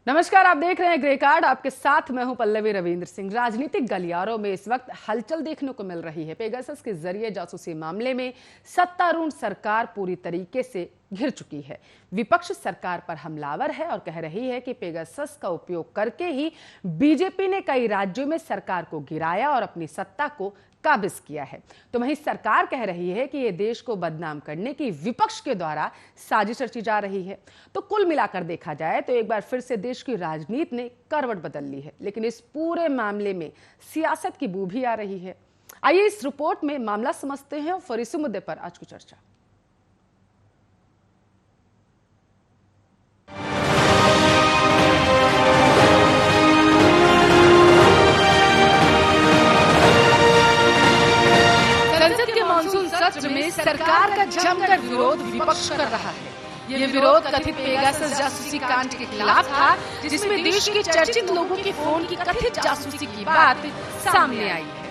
नमस्कार, आप देख रहे हैं ग्रे कार्ड। आपके साथ मैं हूं पल्लवी रविंद्र सिंह। राजनीतिक गलियारों में इस वक्त हलचल देखने को मिल रही है। पेगासस के जरिए जासूसी मामले में सत्तारूढ़ सरकार पूरी तरीके से घिर चुकी है। विपक्ष सरकार पर हमलावर है और कह रही है कि पेगासस का उपयोग करके ही बीजेपी ने कई राज्यों में सरकार को गिराया और अपनी सत्ता को काबिज किया है। तो वहीं सरकार कह रही है कि ये देश को बदनाम करने की विपक्ष के द्वारा साजिश रची जा रही है। तो कुल मिलाकर देखा जाए तो एक बार फिर से देश की राजनीति ने करवट बदल ली है, लेकिन इस पूरे मामले में सियासत की बू भी आ रही है। आइए इस रिपोर्ट में मामला समझते हैं और फिर इसी मुद्दे पर आज की चर्चा। सत्र में सरकार का जमकर विरोध विपक्ष कर रहा है। ये विरोध कथित पेगासस जासूसी कांड के खिलाफ था, जिसमें देश के चर्चित लोगों के फोन की कथित जासूसी की बात सामने आई है।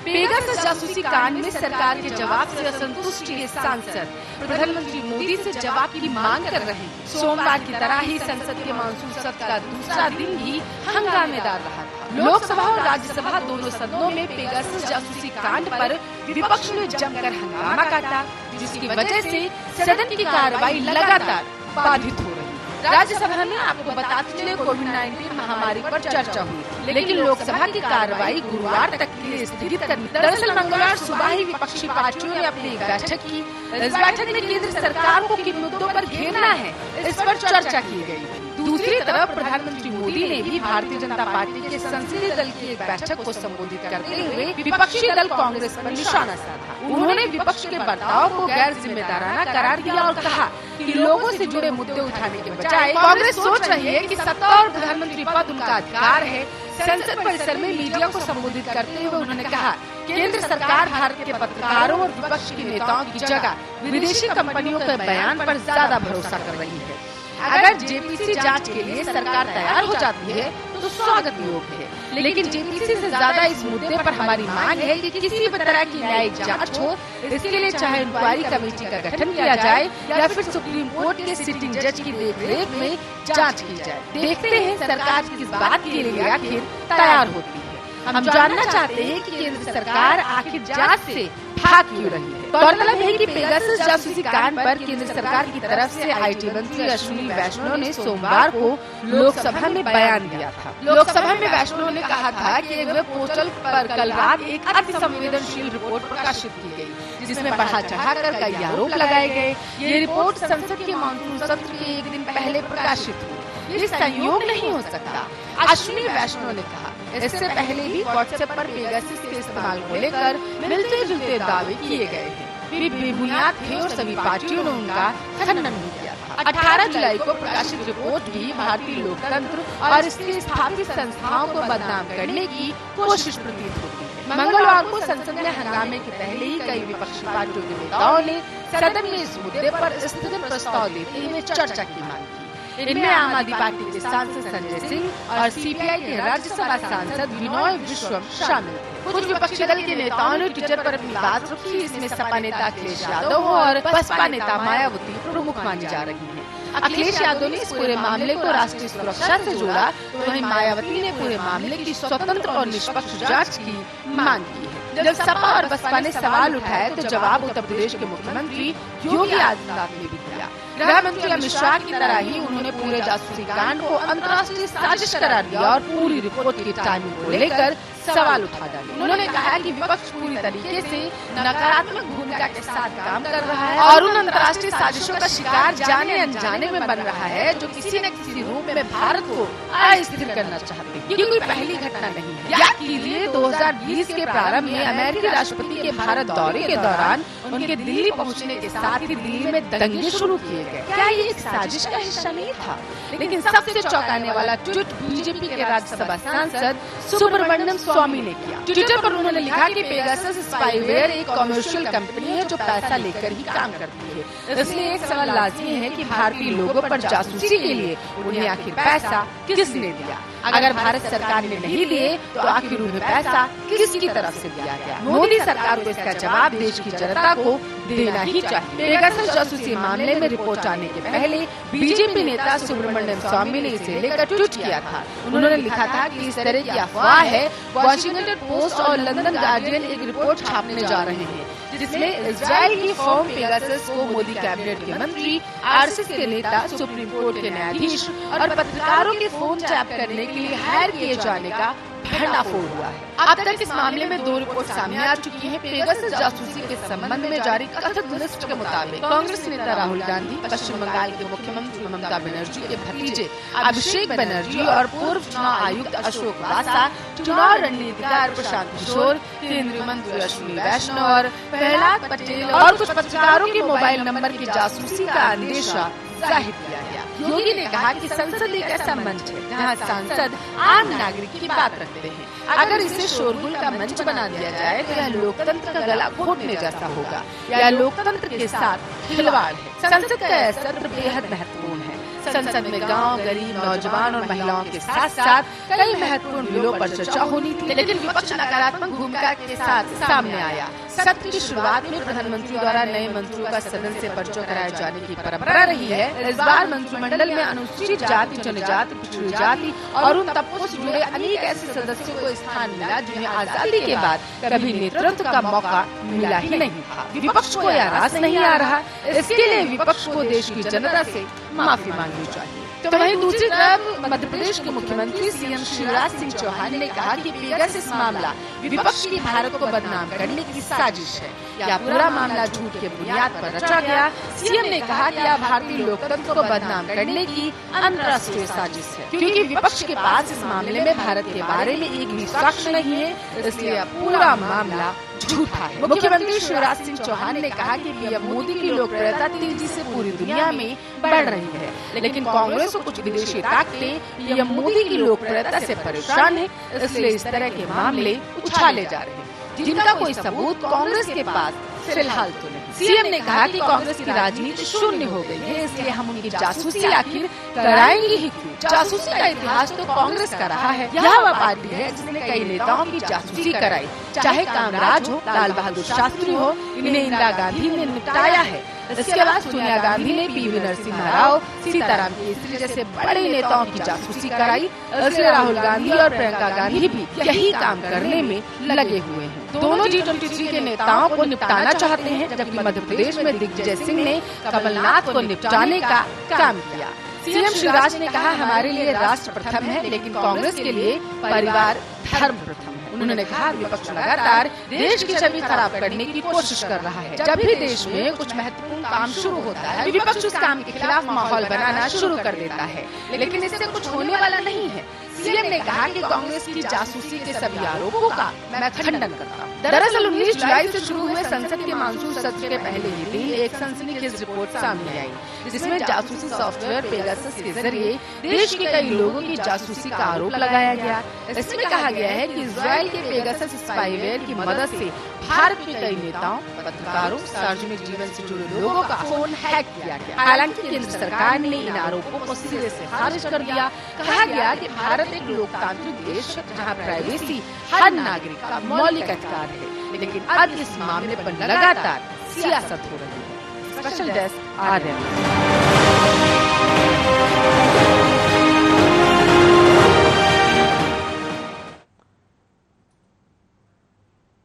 पेगासस जासूसी कांड में सरकार के जवाब से असंतुष्ट ये सांसद प्रधानमंत्री मोदी से जवाब की मांग कर रहे हैं। सोमवार की तरह ही संसद के मानसून सत्र का दूसरा दिन भी हंगामेदार रहा था। लोकसभा और राज्यसभा दोनों सदनों में पेगासस जासूसी कांड पर विपक्ष ने जमकर हंगामा काटा, जिसकी वजह से सदन की कार्रवाई लगातार बाधित हो रही है। राज्यसभा में आपको बताते चले कोविड-19 महामारी पर चर्चा हुई, लेकिन लोकसभा की कार्रवाई गुरुवार तक के लिए स्थगित करनी। दरअसल मंगलवार सुबह ही विपक्षी पार्टियों ने अपनी एक बैठक की। इस बैठक में केंद्र सरकार को किन मुद्दों पर घेरना है, इस पर चर्चा की गई। दूसरी तरफ प्रधानमंत्री मोदी ने भी भारतीय जनता पार्टी के संसदीय दल की एक बैठक को संबोधित करते हुए विपक्षी दल कांग्रेस पर निशाना साधा। उन्होंने विपक्ष के बर्ताव को गैर जिम्मेदाराना करार दिया और कहा कि लोगों से जुड़े मुद्दे उठाने के बजाय कांग्रेस सोच रही है कि सत्ता और प्रधानमंत्री पद उनका अधिकार है। संसद परिसर में मीडिया को संबोधित करते हुए उन्होंने कहा, केंद्र सरकार भारत के पत्रकारों और विपक्ष के नेताओं की जगह विदेशी कंपनियों के बयान पर ज्यादा भरोसा कर रही है। अगर जेपीसी जांच के लिए सरकार तैयार हो जाती है तो स्वागत योग्य है, लेकिन जेपीसी से ज्यादा इस मुद्दे पर हमारी मांग है कि किसी भी तरह की न्यायिक जांच हो। इसके लिए चाहे इंक्वायरी कमेटी का गठन किया जाए या फिर सुप्रीम कोर्ट के सिटिंग जज की देखरेख में जांच की जाए। देखते हैं सरकार किस बात के लिए आखिर तैयार होती है। हम जानना चाहते हैं कि केंद्र सरकार आखिर जांच से भाग क्यों रही है। गौरतलब है कि पेगासस जासूसी कांड पर केंद्र सरकार की तरफ से आईटी मंत्री अश्विनी वैष्णव ने सोमवार को लोकसभा में बयान दिया था। लोकसभा में वैष्णव ने कहा था कि एक वेब पोर्टल पर कल रात एक अति संवेदनशील रिपोर्ट प्रकाशित की गई, जिसमें बढ़ा चढ़ाकर कई आरोप लगाए गए। ये रिपोर्ट संसद के मानसून सत्र के एक दिन पहले प्रकाशित हुई। ये संयोग नहीं हो सकता, अश्विनी वैष्णव ने कहा। इससे पहले भी व्हाट्सएप पर पेगासस के इस्तेमाल को लेकर मिलते जुलते दावे किए गए थे। वे बेबुनियाद थे और सभी पार्टियों ने उनका खंडन भी किया था। 18 जुलाई को प्रकाशित रिपोर्ट भी भारतीय लोकतंत्र और इसके स्थापित संस्थाओं को बदनाम करने की कोशिश प्रतीत होती है। मंगलवार को संसद में हंगामे के पहले ही कई विपक्षी पार्टियों के नेताओं ने सदन में इस मुद्दे पर स्थगन प्रस्ताव देते हुए चर्चा की मांग की। इनमें आम आदमी पार्टी के सांसद संजय सिंह और सीपीआई के राज्यसभा सांसद विनोय विश्वम शामिल थे। कुछ विपक्षी दल के नेताओं ने ट्विटर पर अपनी बात रखी। इसमें सपा नेता अखिलेश यादव और बसपा नेता मायावती प्रमुख मानी जा रही है। अखिलेश यादव ने इस पूरे मामले को राष्ट्रीय सुरक्षा से जोड़ा, तो वहीं मायावती ने पूरे मामले की स्वतंत्र और निष्पक्ष जांच की मांग की है। जब सपा और बसपा ने सवाल उठाए तो जवाब उत्तर प्रदेश के मुख्यमंत्री योगी आदित्यनाथ ने भी दिया। गृह मंत्री अमित शाह की तरह ही उन्होंने पूरे जासूसी कांड को अंतर्राष्ट्रीय साजिश करार दिया और पूरी रिपोर्ट की टाइमिंग को लेकर सवाल उठा डाले। उन्होंने कहा कि विपक्ष पूरी तरीके से नकारात्मक भूमिका के साथ काम कर रहा है और उन अंतर्राष्ट्रीय साजिशों का शिकार जाने अनजाने में बन रहा है, जो किसी न किसी रूप में भारत को अस्थिर करना चाहते हैं। ये कोई पहली घटना नहीं है। याद कीजिए 2020 के प्रारंभ में अमेरिकी राष्ट्रपति के भारत दौरे के दौरान उनके दिल्ली पहुंचने के साथ ही दिल्ली में दंगे शुरू किए गए। क्या ये एक साजिश का हिस्सा नहीं था? लेकिन सबसे चौंकाने वाला ट्वीट बीजेपी के राज्यसभा सांसद सुब्रमण्यम स्वामी ने किया। ट्विटर पर उन्होंने लिखा कि पेगासस स्पाईवेयर एक कमर्शियल कंपनी है जो पैसा लेकर ही काम करती है। इसलिए एक सवाल लाजमी है कि भारतीय लोगों पर जासूसी के लिए उन्हें आखिर पैसा किसने दिया? अगर भारत सरकार ने नहीं दिए तो आखिर उन्हें पैसा किसकी तरफ से दिया गया? मोदी सरकार को इसका जवाब देश की जनता को देना ही चाहिए। पेगासस जासूसी मामले में रिपोर्ट आने के पहले बीजेपी नेता सुब्रमण्यम स्वामी ने इसे लेकर ट्वीट किया था। उन्होंने लिखा था कि इस तरह की अफवाह है। वॉशिंगटन पोस्ट और लंदन गार्डियन एक रिपोर्ट छापने जा रहे हैं जिसमें इजराइल की फर्म पेगासस को मोदी कैबिनेट के मंत्री, आरएसएस के नेता, सुप्रीम कोर्ट के न्यायाधीश और पत्रकारों के फोन टैप करने के लिए हायर किए जाने का भंडाफोड़ हुआ है। अब तक इस मामले में 2 रिपोर्ट सामने आ चुकी हैं। पेगासस जासूसी के संबंध में जारी कथित लिस्ट के मुताबिक कांग्रेस नेता राहुल गांधी, पश्चिम बंगाल के मुख्यमंत्री ममता बनर्जी के भतीजे अभिषेक बनर्जी और पूर्व चुनाव आयुक्त अशोक वासा, चुनाव रणनीतिकार प्रशांत किशोर, केंद्रीय मंत्री अश्विनी वैष्णव और प्रहलाद पटेल और कुछ पत्रकारों के मोबाइल नंबर की जासूसी का अंदेशा जाहिर किया गया। योगी ने कहा कि संसद एक ऐसा मंच है जहां सांसद आम नागरिक की बात रखते हैं। अगर इसे शोरगुल का मंच बना दिया जाए तो यह लोकतंत्र का गला घोटने जैसा होगा। यह लोकतंत्र के साथ खिलवाड़ है। संसद का यह सत्र बेहद महत्वपूर्ण है। संसद में गांव, गरीब, नौजवान और महिलाओं के साथ साथ कई महत्वपूर्ण बिलों पर चर्चा होनी थी, लेकिन विपक्ष नकारात्मक भूमिका के साथ सामने आया। सत्र की शुरुआत में प्रधानमंत्री द्वारा नए मंत्रियों का सदन से परिचय कराए जाने की परंपरा रही है। इस बार मंत्रिमंडल में अनुसूचित जाति, जनजाति, पिछड़ी जाति और उन तबकों से जुड़े अनेक ऐसे सदस्यों को स्थान मिला जिन्हें आजादी के बाद कभी नेतृत्व का मौका मिला ही नहीं था। विपक्ष को यह रास नहीं आ रहा। इसके लिए विपक्ष को देश की जनता से माफी मांगनी चाहिए। तो वहीं दूसरी तरफ मध्य प्रदेश के मुख्यमंत्री सीएम शिवराज सिंह चौहान ने कहा कि पेगासस मामला विपक्ष की भारत को बदनाम करने की साजिश है। यह पूरा मामला झूठ के बुनियाद पर रचा गया। सीएम ने कहा कि यह भारतीय लोकतंत्र को बदनाम करने की अंतर्राष्ट्रीय साजिश है, क्योंकि विपक्ष के पास इस मामले में भारत के बारे में एक भी साक्ष्य नहीं है, इसलिए पूरा मामला झूठा है। मुख्यमंत्री शिवराज सिंह चौहान ने कहा कि पीएम मोदी की लोकप्रियता तेजी से पूरी दुनिया में बढ़ रही है, लेकिन कांग्रेस और कुछ विदेशी ताकतें पीएम मोदी की लोकप्रियता से परेशान है, इसलिए इस तरह के मामले उछाले जा रहे हैं जिनका कोई सबूत कांग्रेस के पास फिलहाल तो नहीं। सीएम ने कहा कि कांग्रेस की राजनीति शून्य हो गई है, इसलिए हम उनकी जासूसी आखिर कराएंगे ही क्यों? जासूसी का इतिहास तो कांग्रेस का रहा है। यह वह पार्टी है जिसने कई नेताओं की जासूसी कराई, चाहे कामराज हो, लाल बहादुर शास्त्री हो, इन्हें इंदिरा गांधी ने निपटाया है। इसके बाद सोनिया गांधी ने पीवी नरसिम्हा राव, सीताराम केसरी जैसे बड़े नेताओं की जासूसी कराई। इसलिए राहुल गांधी और प्रियंका गांधी भी यही काम करने में लगे हुए हैं। दोनों G23 के नेताओं को निपटाना चाहते हैं, जबकि मध्य प्रदेश में दिग्विजय सिंह ने कमलनाथ को निपटाने का काम किया। सीएम शिवराज ने कहा, हमारे लिए राष्ट्र प्रथम है, लेकिन कांग्रेस के लिए परिवार धर्म प्रथम है। उन्होंने कहा, विपक्ष लगातार देश की छवि खराब करने की कोशिश कर रहा है। जब भी देश में कुछ महत्वपूर्ण काम शुरू होता है, विपक्ष उस काम के खिलाफ माहौल बनाना शुरू कर देता है, लेकिन इससे कुछ होने वाला नहीं है। सीएम ने कहा कि कांग्रेस की जासूसी के सभी आरोपों का मैं खंडन करता हूँ। दरअसल 19 जुलाई से शुरू हुए संसद के मानसून सत्र के पहले ही दिन एक सनसनीखेज रिपोर्ट सामने आई, जिसमें जासूसी सॉफ्टवेयर पेगासस के जरिए देश के कई लोगों की जासूसी का आरोप लगाया गया। इसमें कहा गया है कि इजराइल के पेगासस स्पाईवेयर की मदद से भारत के कई नेताओं, पत्रकारों, सार्वजनिक जीवन से जुड़े लोगों का फोन हैक किया गया। हालांकि केंद्र सरकार ने इन आरोपों को सिरे से खारिज कर दिया। कहा गया कि भारत एक लोकतांत्रिक देश है जहां प्राइवेसी हर नागरिक का मौलिक अधिकार है, लेकिन अब इस मामले पर लगातार सियासत हो रही है। Special desk Aryan.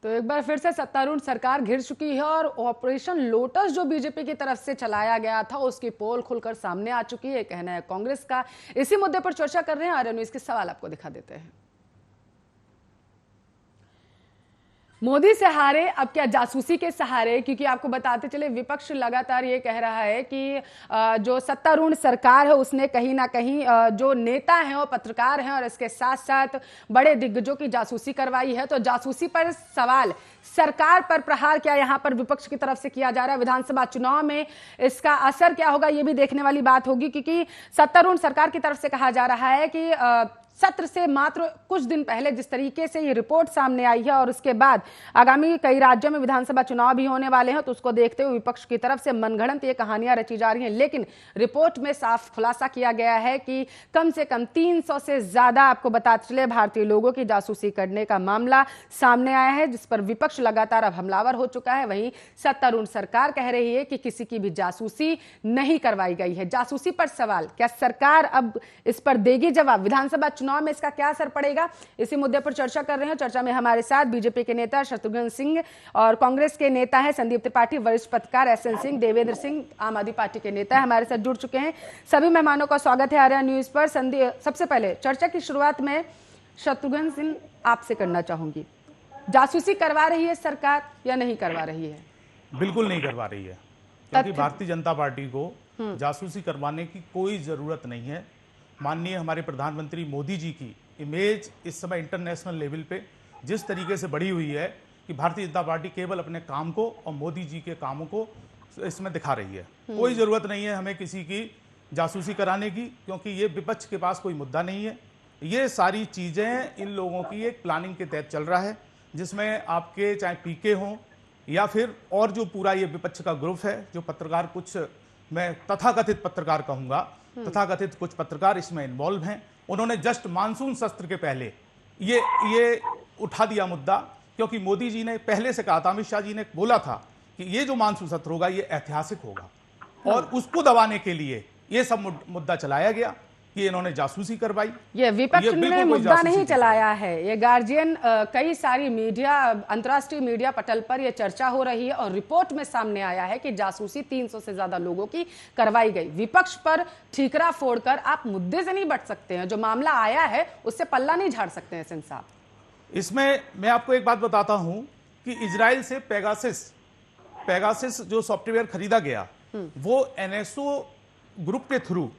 तो एक बार फिर से सत्तारूढ़ सरकार घिर चुकी है और ऑपरेशन लोटस जो बीजेपी की तरफ से चलाया गया था उसकी पोल खुलकर सामने आ चुकी है, कहना है कांग्रेस का। इसी मुद्दे पर चर्चा कर रहे हैं आर्यन न्यूज़ के सवाल आपको दिखा देते हैं। मोदी से हारे अब क्या जासूसी के सहारे? क्योंकि आपको बताते चले विपक्ष लगातार ये कह रहा है कि जो सत्तारूढ़ सरकार है उसने कहीं ना कहीं जो नेता हैं और पत्रकार हैं और इसके साथ साथ बड़े दिग्गजों की जासूसी करवाई है। तो जासूसी पर सवाल, सरकार पर प्रहार क्या यहाँ पर विपक्ष की तरफ से किया जा रहा है? विधानसभा चुनाव में इसका असर क्या होगा ये भी देखने वाली बात होगी, क्योंकि सत्तारूढ़ सरकार की तरफ से कहा जा रहा है कि सत्र से मात्र कुछ दिन पहले जिस तरीके से ये रिपोर्ट सामने आई है और उसके बाद आगामी कई राज्यों में विधानसभा चुनाव भी होने वाले हैं, तो उसको देखते हुए विपक्ष की तरफ से मनगढ़ंत ये कहानियां रची जा रही हैं। लेकिन रिपोर्ट में साफ खुलासा किया गया है कि कम से कम 300 से ज्यादा, आपको बताते चले, भारतीय लोगों की जासूसी करने का मामला सामने आया है, जिस पर विपक्ष लगातार अब हमलावर हो चुका है। वहीं सत्तारूढ़ सरकार कह रही है कि किसी की भी जासूसी नहीं करवाई गई है। जासूसी पर सवाल, क्या सरकार अब इस पर देगी जवाब? विधानसभा चुनाव में इसका क्या असर पड़ेगा, इसी मुद्दे पर चर्चा कर रहे हैं। चर्चा में हमारे साथ बीजेपी के नेता शत्रुघ्न सिंह और कांग्रेस के नेता है संदीप त्रिपाठी, वरिष्ठ पत्रकार एसएन सिंह, देवेंद्र सिंह आम आदमी पार्टी के नेता हमारे साथ जुड़ चुके हैं। सभी मेहमानों का स्वागत है आर्या न्यूज पर। सबसे पहले चर्चा की शुरुआत में शत्रुघ्न सिंह आपसे करना चाहूंगी, जासूसी करवा रही है सरकार या नहीं करवा रही है? बिल्कुल नहीं करवा रही है, क्योंकि भारतीय जनता पार्टी को जासूसी करवाने की कोई जरूरत नहीं है। माननीय हमारे प्रधानमंत्री मोदी जी की इमेज इस समय इंटरनेशनल लेवल पे जिस तरीके से बढ़ी हुई है कि भारतीय जनता पार्टी केवल अपने काम को और मोदी जी के कामों को इसमें दिखा रही है। कोई जरूरत नहीं है हमें किसी की जासूसी कराने की, क्योंकि ये विपक्ष के पास कोई मुद्दा नहीं है। ये सारी चीजें इन लोगों की एक प्लानिंग के तहत चल रहा है, जिसमें आपके चाहे पीके हों या फिर और जो पूरा ये विपक्ष का ग्रुप है, जो पत्रकार, कुछ मैं तथाकथित पत्रकार कहूंगा, तथाकथित कुछ पत्रकार इसमें इन्वॉल्व हैं। उन्होंने जस्ट मानसून सत्र के पहले ये उठा दिया मुद्दा, क्योंकि मोदी जी ने पहले से कहा था, अमित शाह जी ने बोला था कि ये जो मानसून सत्र होगा ये ऐतिहासिक होगा, और उसको दबाने के लिए ये सब मुद्दा चलाया गया कि इन्होंने जासूसी करवाई। ये विपक्ष ने मुद्दा नहीं चलाया है, ये गार्जियन, कई सारी मीडिया, अंतर्राष्ट्रीय मीडिया पटल पर यह चर्चा हो रही है और रिपोर्ट में सामने आया है कि जासूसी 300 से ज्यादा लोगों की करवाई गई। विपक्ष पर ठीकरा फोड़कर आप मुद्दे से नहीं बच सकते हैं, जो मामला आया है उससे पल्ला नहीं झाड़ सकते हैं सिंह साहब। इसमें मैं आपको एक बात बताता हूं कि इजराइल से पेगासिस जो सॉफ्टवेयर खरीदा गया वो एनएसओ ग्रुप के थ्रू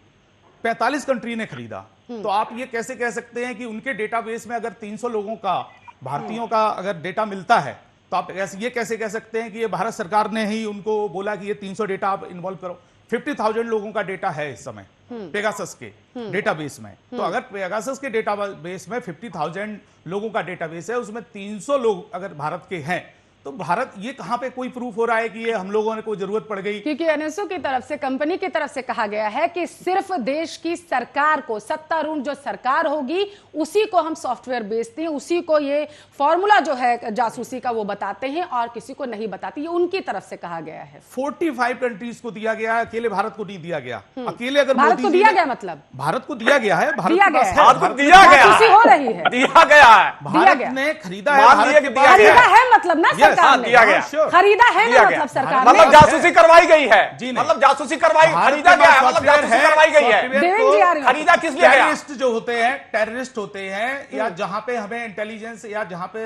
45 कंट्री ने खरीदा। तो आप ये कैसे कह सकते हैं कि उनके डेटाबेस में अगर 300 लोगों का, भारतीयों का अगर डेटा मिलता है, तो आप ये कैसे कह सकते हैं कि ये भारत सरकार ने ही उनको बोला कि ये 300 डेटा आप इन्वॉल्व करो? 50,000 लोगों का डेटा है इस समय पेगासस के डेटाबेस में। तो अगर पेगासस के डेटाबेस में 50,000 लोगों का डेटाबेस है, उसमें 300 लोग अगर भारत के हैं, तो भारत, ये कहां पे कोई प्रूफ हो रहा है कि ये हम लोगों ने कोई जरूरत पड़ गई? क्योंकि एनएसओ की तरफ से, कंपनी की तरफ से कहा गया है कि सिर्फ देश की सरकार को, सत्तारूढ़ जो सरकार होगी उसी को हम सॉफ्टवेयर बेचते हैं, उसी को ये फॉर्मूला जो है जासूसी का वो बताते हैं और किसी को नहीं बताते। ये उनकी तरफ से कहा गया है। 45 कंट्रीज को दिया गया है, अकेले भारत को नहीं दिया गया। अकेले अगर भारत को दिया गया, मतलब भारत को दिया गया है, भारत दिया गया है, जासूसी हो रही है, दिया गया है, भारत ने खरीदा है, खरीदा है मतलब ना सरकार ने, दिया गया, खरीदा है ना मतलब सरकार ने, मतलब जासूसी करवाई गई है जी, मतलब जासूसी करवाई, खरीदा गया है, मतलब जासूसी करवाई गई है। खरीदा किस लिए गया? टेररिस्ट जो होते हैं, टेररिस्ट होते हैं, या जहां पे हमें इंटेलिजेंस या जहां पे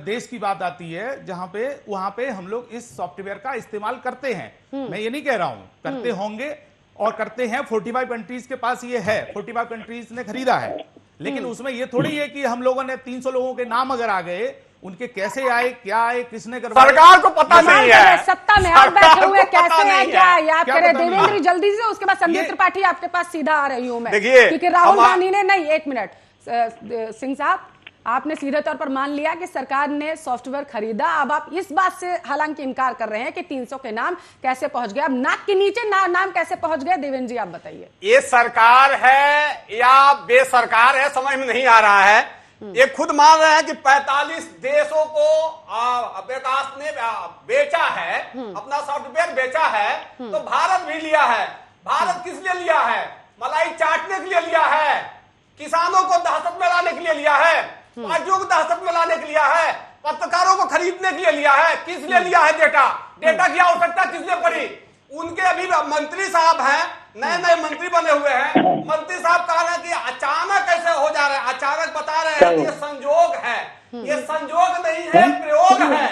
देश की बात आती है, जहां पे वहां पे हम लोग इस सॉफ्टवेयर का इस्तेमाल करते हैं। मैं ये नहीं कह रहा हूं, करते होंगे और करते हैं। 45 कंट्रीज के पास ये है, 45 कंट्रीज ने खरीदा है, लेकिन उसमें ये थोड़ी है कि हम लोगों ने 300 लोगों के नाम अगर आ गए, उनके कैसे आए, क्या आए, किसने करवाया, सरकार को पता नहीं है। सत्ता में आप बैठे हुए कैसे आए, क्या याद करें देवेंद्र जल्दी से, उसके बाद संदीप त्रिपाठी आपके पास सीधा आ रही हूं मैं, क्योंकि राहुल गांधी ने नहीं, एक मिनट सिंह साहब, आपने सीधे तौर पर मान लिया कि सरकार ने सॉफ्टवेयर खरीदा। अब आप इस बात से हालांकि इनकार कर रहे हैं कि 300 के नाम कैसे पहुंच गए, अब नाक के नीचे नाम कैसे पहुंच गए? देवेंद्र जी आप बताइए। ये सरकार है या बेसरकार है, समझ में नहीं आ रहा है। ये खुद मान रहे हैं कि 45 देशों को पेगासस ने बेचा है, अपना सॉफ्टवेयर बेचा है, तो भारत भी लिया है। भारत किस लिए लिया है? मलाई चाटने के लिए लिया है, किसानों को दहशत में लाने के लिए लिया है, पार्टियों को दहशत में लाने के लिए लिया है, पत्रकारों को खरीदने के लिए लिया है। किस लिए लिया है डेटा की आवश्यकता किस लिए पड़ी? उनके अभी मंत्री साहब हैं, नए मंत्री बने हुए हैं, मंत्री साहब कह रहे हैं कि अचानक ऐसे हो जा रहे हैं, अचानक बता रहे हैं कि ये संजोग है, ये संजोग नहीं है, प्रयोग है।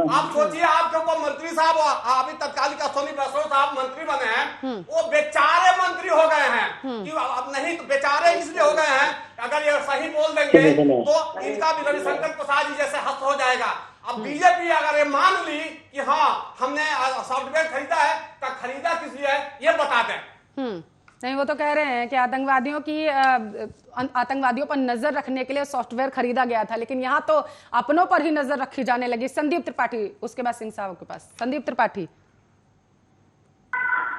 आप सोचिए, आपके ऊपर मंत्री साहब, अभी तत्कालिक अश्विनी वैष्णव साहब मंत्री बने हैं, वो बेचारे मंत्री हो गए हैं कि अब नहीं, तो बेचारे इसलिए हो गए हैं, अगर ये सही बोल देंगे तो इनका भी रविशंकर प्रसाद जी जैसे हस्त हो जाएगा। अब बीजेपी अगर ये मान ली कि हाँ हमने सॉफ्टवेयर खरीदा है, तो खरीदा किस लिए है ये बता दें। नहीं, वो तो कह रहे हैं कि आतंकवादियों पर नजर रखने के लिए सॉफ्टवेयर खरीदा गया था, लेकिन यहाँ तो अपनों पर ही नजर रखी जाने लगी। संदीप त्रिपाठी, उसके बाद सिंह साहब के पास। संदीप त्रिपाठी,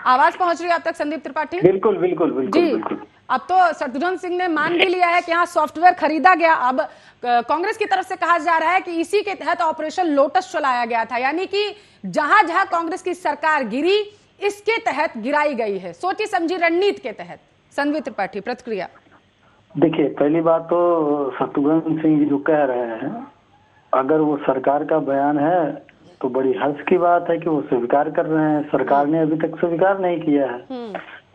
आवाज पहुंच रही है आप तक? संदीप त्रिपाठी, बिल्कुल बिल्कुल बिल्कुल जी। बिल्कुल। अब तो शत्रुघ्न सिंह ने मान भी लिया है कि यहाँ सॉफ्टवेयर खरीदा गया। अब कांग्रेस की तरफ से कहा जा रहा है कि इसी के तहत ऑपरेशन लोटस चलाया गया था, यानी कि जहां जहां कांग्रेस की सरकार गिरी इसके तहत गिराई गई है, सोची समझी रणनीति के तहत। संदीप त्रिपाठी, प्रतिक्रिया। देखिए, पहली बात तो शत्रुघ्न सिंह जी जो कह रहे हैं, अगर वो सरकार का बयान है तो बड़ी हर्ष की बात है कि वो स्वीकार कर रहे हैं। सरकार ने अभी तक स्वीकार नहीं किया है।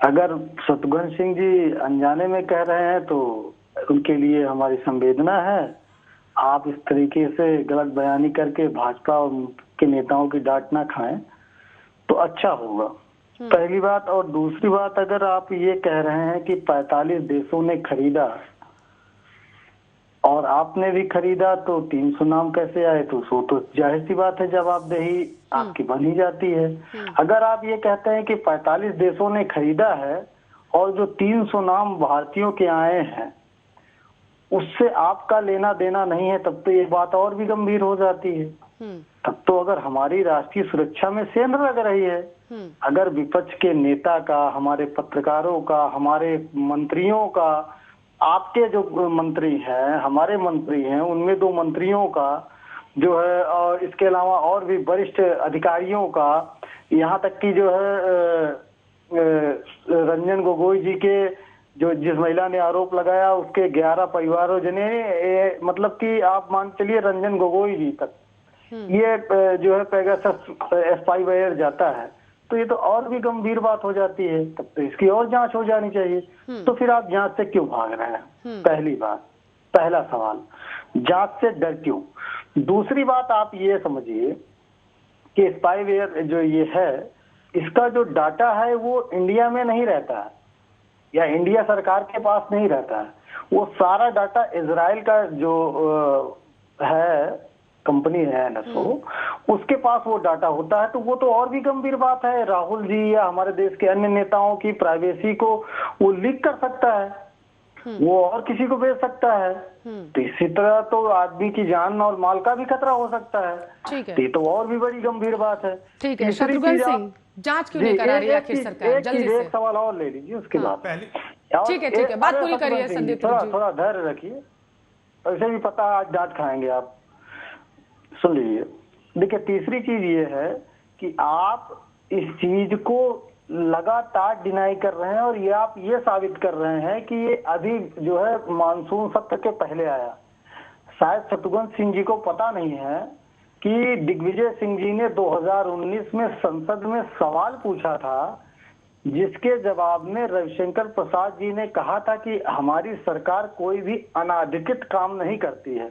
अगर शत्रुघ्न सिंह जी अनजाने में कह रहे हैं तो उनके लिए हमारी संवेदना है। आप इस तरीके से गलत बयानी करके भाजपा के नेताओं की डांट ना खाएं तो अच्छा होगा, पहली बात। और दूसरी बात, अगर आप ये कह रहे हैं कि 45 देशों ने खरीदा और आपने भी खरीदा तो 300 नाम कैसे आए, तो जाहिर सी बात है जवाबदेही आपकी बन ही जाती है। अगर आप ये कहते हैं कि 45 देशों ने खरीदा है और जो 300 नाम भारतीयों के आए हैं उससे आपका लेना देना नहीं है, तब तो ये बात और भी गंभीर हो जाती है। तब तो अगर हमारी राष्ट्रीय सुरक्षा में सेंध लग रही है, अगर विपक्ष के नेता का, हमारे पत्रकारों का, हमारे मंत्रियों का, आपके जो मंत्री हैं, हमारे मंत्री हैं, उनमें 2 मंत्रियों का जो है, और इसके अलावा और भी वरिष्ठ अधिकारियों का, यहाँ तक कि जो है रंजन गोगोई जी के जो जिस महिला ने आरोप लगाया उसके 11 परिवारों जने, मतलब कि आप मान चलिए रंजन गोगोई जी तक ये जो है पेगासस स्पाईवेयर जाता है, तो ये तो और भी गंभीर बात हो जाती है। तब तो इसकी और जांच हो जानी चाहिए। तो फिर आप जांच से क्यों भाग रहे हैं? पहली बात, पहला सवाल, जांच से डर क्यों? दूसरी बात, आप ये समझिए कि स्पाईवेयर जो ये है, इसका जो डाटा है वो इंडिया में नहीं रहता है या इंडिया सरकार के पास नहीं रहता है। वो सारा डाटा इजराइल का जो है कंपनी है NSO, उसके पास वो डाटा होता है। तो वो तो और भी गंभीर बात है। राहुल जी या हमारे देश के अन्य नेताओं की प्राइवेसी को वो लीक कर सकता है, वो और किसी को भेज सकता है। तो इसी तरह तो आदमी की जान और माल का भी खतरा हो सकता है। ठीक है, ये तो और भी बड़ी गंभीर बात है। ठीक है, शत्रुघ्न सिंह, जांच क्यों नहीं करा रही आखिर सरकार? जल्दी से एक सवाल और ले लीजिए उसके बाद। ठीक है, बात पूरी करिए संदीप। थोड़ा धैर्य रखिए, ऐसे भी पता आज डांट खाएंगे आप। सुन लीजिए, देखिए, तीसरी चीज ये है कि आप इस चीज को लगातार डिनाई कर रहे हैं और ये आप ये साबित कर रहे हैं कि ये अभी जो है मानसून सत्र के पहले आया। शायद शत्रुघ्न सिंह जी को पता नहीं है कि दिग्विजय सिंह जी ने 2019 में संसद में सवाल पूछा था, जिसके जवाब में रविशंकर प्रसाद जी ने कहा था कि हमारी सरकार कोई भी अनाधिकृत काम नहीं करती है।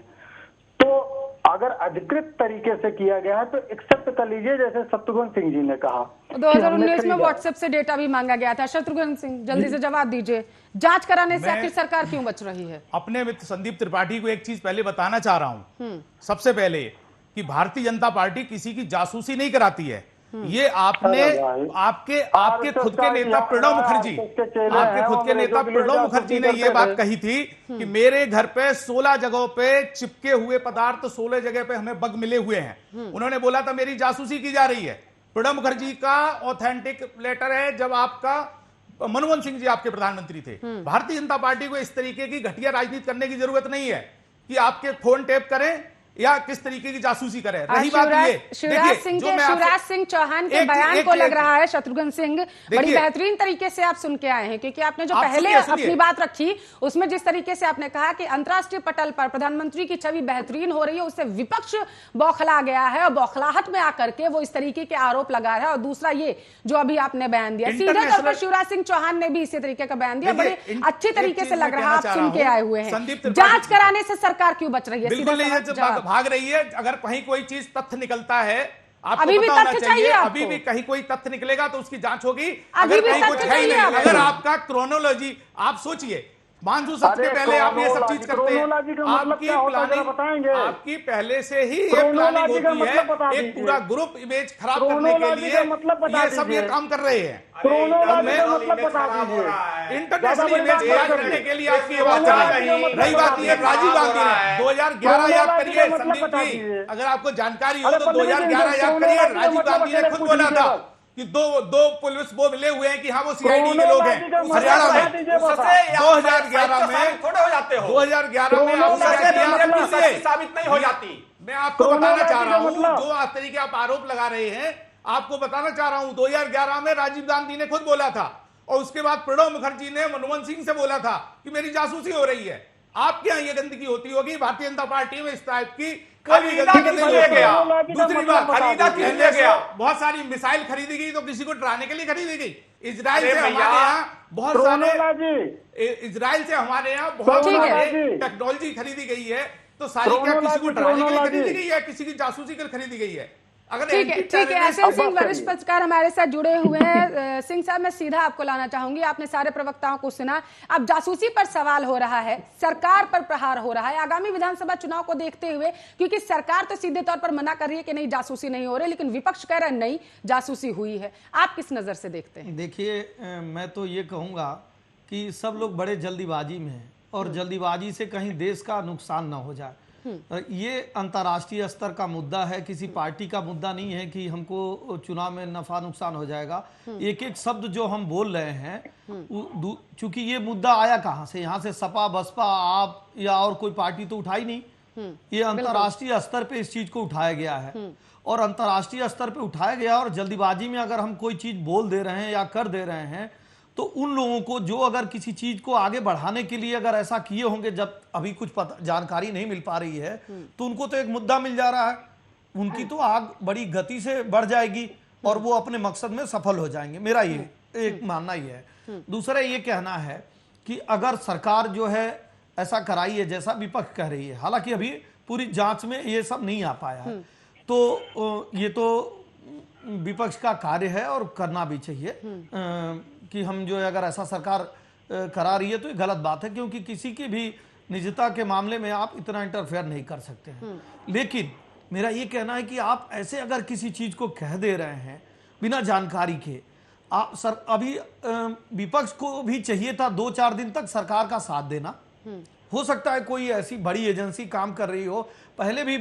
तो अगर अधिकृत तरीके से किया गया है तो एक्सेप्ट कर लीजिए, जैसे शत्रुघ्न सिंह जी ने कहा। 2019 में व्हाट्सएप से डेटा भी मांगा गया था। शत्रुघ्न सिंह, जल्दी से जवाब दीजिए, जांच कराने से आखिर सरकार क्यों बच रही है? अपने मित्र संदीप त्रिपाठी को एक चीज पहले बताना चाह रहा हूं। सबसे पहले कि भारतीय जनता पार्टी किसी की जासूसी नहीं कराती है। ये आपने आपके खुद के नेता प्रणब मुखर्जी ने ये बात कही थी कि मेरे घर पे 16 जगहों पे चिपके हुए पदार्थ 16 जगह पे हमें बग मिले हुए हैं। उन्होंने बोला था मेरी जासूसी की जा रही है। प्रणब मुखर्जी का ऑथेंटिक लेटर है जब आपका मनमोहन सिंह जी आपके प्रधानमंत्री थे। भारतीय जनता पार्टी को इस तरीके की घटिया राजनीति करने की जरूरत नहीं है कि आपके फोन टेप करें या किस तरीके की जासूसी करे। रही बात ये, शिवराज सिंह चौहान के बयान को लग रहा है शत्रुघ्न सिंह बड़ी बेहतरीन तरीके से आप सुन के आए हैं, क्योंकि आपने जो पहले अपनी बात रखी उसमें जिस तरीके से आपने कहा कि अंतर्राष्ट्रीय पटल पर प्रधानमंत्री की छवि बेहतरीन हो रही है, उससे विपक्ष बौखला गया है और बौखलाहट में आकर के वो इस तरीके के आरोप लगा रहा है। और दूसरा ये जो अभी आपने बयान दिया, सीधे तौर पर शिवराज सिंह चौहान ने भी इसी तरीके का बयान दिया, बड़े अच्छी तरीके से लग रहा है आप सुन के आए हुए हैं। जांच कराने से सरकार क्यों बच रही है? भाग रही है। अगर कहीं कोई चीज तथ्य निकलता है, आपको अभी भी तथ्य चाहिए। अभी भी कहीं कोई तथ्य निकलेगा तो उसकी जांच होगी। अगर कहीं कुछ है ही नहीं, अगर आपका क्रोनोलॉजी, आप सोचिए मानसून सत्र के पहले आप ये सब चीज करते हैं। क्रोनोलॉजी का मतलब क्या होता है, जरा बताएंगे? आपकी पहले से ही ये प्लानिंग होती है, एक पूरा ग्रुप इमेज खराब करने के लिए ये सब ये काम कर रहे हैं। क्रोनोलॉजी का मतलब बता दीजिए। इंटरनेशनल इमेज खराब करने के लिए आपकी ये बात चल रही है। रही बात ये राजीव गांधी ने 2011 याद करिए संदीप जी, अगर आपको जानकारी हो तो 2011 याद करिए, राजीव गांधी ने खुद बोला था कि दो पुलिस वो मिले हुए हैं कि हाँ वो सीआईडी के लोग हैं हरियाणा में। 2011 में थोड़े हो जाते हो, 2011 में आपने साबित नहीं हो जाती। मैं आपको बताना चाह रहा हूँ, जो आप तरीके आप आरोप लगा रहे हैं, आपको बताना चाह रहा हूं 2011 में राजीव गांधी ने खुद बोला था, और उसके बाद प्रणब मुखर्जी ने मनमोहन सिंह से बोला था कि मेरी जासूसी हो रही है। आपके यहाँ ये गंदगी होती होगी, भारतीय जनता पार्टी में इस टाइप की दूसरी बात, खरीदा किस लिए गया? बहुत सारी मिसाइल खरीदी गई तो किसी को डराने के लिए खरीदी गई। इजराइल से हमारे यहाँ बहुत सारे टेक्नोलॉजी खरीदी गई है, तो सारी क्या किसी को डराने के लिए खरीदी गई है, किसी की जासूसी के लिए खरीदी गई है? ठीक है। एसएन सिंह वरिष्ठ पत्रकार हमारे साथ जुड़े हुए हैं। सिंह साहब, मैं सीधा आपको लाना चाहूंगी, आपने सारे प्रवक्ताओं को सुना। अब जासूसी पर सवाल हो रहा है, सरकार पर प्रहार हो रहा है आगामी विधानसभा चुनाव को देखते हुए, क्योंकि सरकार तो सीधे तौर पर मना कर रही है कि नहीं जासूसी नहीं हो रही, लेकिन विपक्ष कह रहा है नहीं जासूसी हुई है। आप किस नजर से देखते हैं? देखिए, मैं तो ये कहूंगा कि सब लोग बड़े जल्दीबाजी में हैं और जल्दीबाजी से कहीं देश का नुकसान ना हो जाए। ये अंतर्राष्ट्रीय स्तर का मुद्दा है, किसी पार्टी का मुद्दा नहीं है कि हमको चुनाव में नफा नुकसान हो जाएगा। एक एक शब्द जो हम बोल रहे हैं, चूंकि ये मुद्दा आया कहां से, यहाँ से सपा बसपा आप या और कोई पार्टी तो उठाई नहीं, ये अंतर्राष्ट्रीय स्तर पे इस चीज को उठाया गया है। और अंतर्राष्ट्रीय स्तर पे उठाया गया, और जल्दीबाजी में अगर हम कोई चीज बोल दे रहे हैं या कर दे रहे हैं, तो उन लोगों को जो अगर किसी चीज को आगे बढ़ाने के लिए अगर ऐसा किए होंगे, जब अभी कुछ जानकारी नहीं मिल पा रही है, तो उनको तो एक मुद्दा मिल जा रहा है, उनकी तो आग बड़ी गति से बढ़ जाएगी और वो अपने मकसद में सफल हो जाएंगे। मेरा ये एक मानना ही है। दूसरा ये कहना है कि अगर सरकार जो है ऐसा कराई है जैसा विपक्ष कह रही है, हालांकि अभी पूरी जांच में ये सब नहीं आ पाया है, तो ये तो विपक्ष का कार्य है और करना भी चाहिए कि हम जो है अगर ऐसा सरकार करा रही है तो ये गलत बात है, क्योंकि किसी की भी निजता के मामले में आप इतना इंटरफेयर नहीं कर सकते हैं। लेकिन मेरा ये कहना है कि आप ऐसे अगर किसी चीज को कह दे रहे हैं बिना जानकारी के, आप सर अभी विपक्ष को भी चाहिए था 2-4 दिन तक सरकार का साथ देना। हो सकता है कोई ऐसी बड़ी एजेंसी काम कर रही हो, पहले भी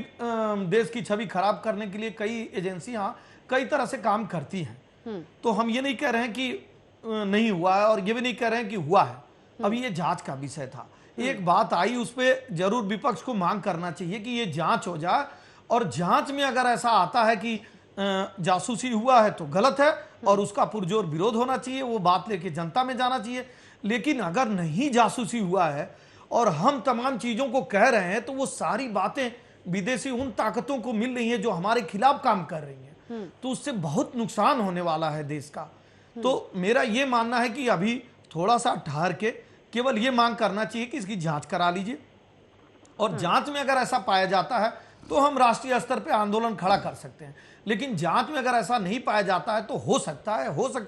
देश की छवि खराब करने के लिए कई एजेंसियां कई तरह से काम करती हैं, तो हम ये नहीं कह रहे हैं कि नहीं हुआ है और ये भी नहीं कह रहे हैं कि हुआ है। अभी ये जांच का विषय था, एक बात आई उस पर जरूर विपक्ष को मांग करना चाहिए कि ये जांच हो जाए, और जांच में अगर ऐसा आता है कि जासूसी हुआ है तो गलत है और उसका पुरजोर विरोध होना चाहिए, वो बात लेके जनता में जाना चाहिए। लेकिन अगर नहीं जासूसी हुआ है और हम तमाम चीजों को कह रहे हैं, तो वो सारी बातें विदेशी उन ताकतों को मिल रही है जो हमारे खिलाफ काम कर रही हैं, तो उससे बहुत नुकसान होने वाला है देश का। तो मेरा ये मानना है कि अभी थोड़ा सा ठहर के केवल ये मांग करना चाहिए कि इसकी जांच करा लीजिए, और जांच में अगर ऐसा पाया जाता है तो हम राष्ट्रीय स्तर पे आंदोलन खड़ा कर सकते हैं। लेकिन जांच में अगर ऐसा नहीं पाया जाता है तो हो सकता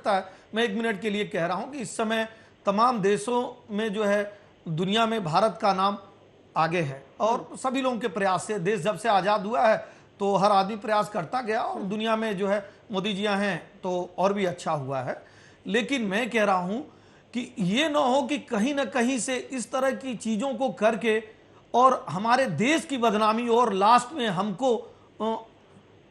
है, मैं 1 मिनट के लिए कह रहा हूं कि इस समय तमाम देशों में जो है दुनिया में भारत का नाम आगे है, और सभी लोगों के प्रयास से देश जब से आजाद हुआ है तो हर आदमी प्रयास करता गया, और दुनिया में जो है मोदी जी हैं तो और भी अच्छा हुआ है। लेकिन मैं कह रहा हूं कि ये ना हो कि कहीं ना कहीं से इस तरह की चीजों को करके और हमारे देश की बदनामी और लास्ट में हमको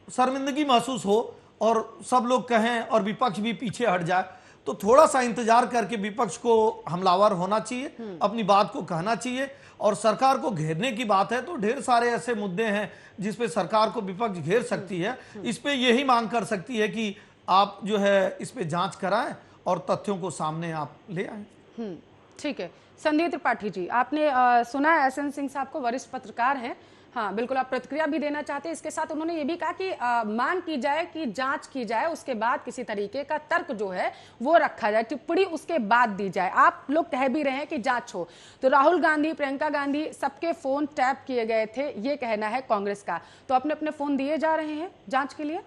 शर्मिंदगी महसूस हो और सब लोग कहें और विपक्ष भी पीछे हट जाए। तो थोड़ा सा इंतजार करके विपक्ष को हमलावर होना चाहिए, अपनी बात को कहना चाहिए। और सरकार को घेरने की बात है तो ढेर सारे ऐसे मुद्दे हैं जिसपे सरकार को विपक्ष घेर सकती है। इस पे यही मांग कर सकती है कि आप जो है इस पे जांच कराएं और तथ्यों को सामने आप ले आएं। ठीक है, संदीप त्रिपाठी जी, आपने सुना है एसएन सिंह साहब को, वरिष्ठ पत्रकार हैं। हाँ बिल्कुल, आप प्रतिक्रिया भी देना चाहते हैं। इसके साथ उन्होंने ये भी कहा कि मांग की जाए कि जांच की जाए, उसके बाद किसी तरीके का तर्क जो है वो रखा जाए, टिप्पणी उसके बाद दी जाए। आप लोग कह भी रहे हैं कि जांच हो, तो राहुल गांधी, प्रियंका गांधी, सबके फोन टैप किए गए थे, ये कहना है कांग्रेस का। तो अपने अपने फोन दिए जा रहे हैं जांच के लिए?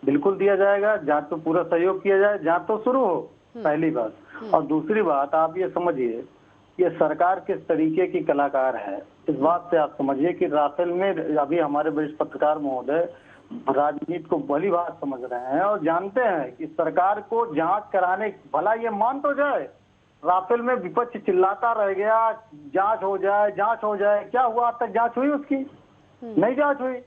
बिल्कुल दिया जाएगा, जांच तो पूरा सहयोग किया जाए, जांच तो शुरू हो, पहली बात। और दूसरी बात, आप ये समझिए ये सरकार किस तरीके की कलाकार है, इस बात से आप समझिए कि राफेल में अभी हमारे वरिष्ठ पत्रकार महोदय राजनीति को भली बात समझ रहे हैं और जानते हैं कि सरकार को जांच कराने, भला ये मान तो जाए राफेल में विपक्ष चिल्लाता रह गया जांच हो जाए जांच हो जाए, क्या हुआ आज तक जांच हुई उसकी? नहीं जांच हुई।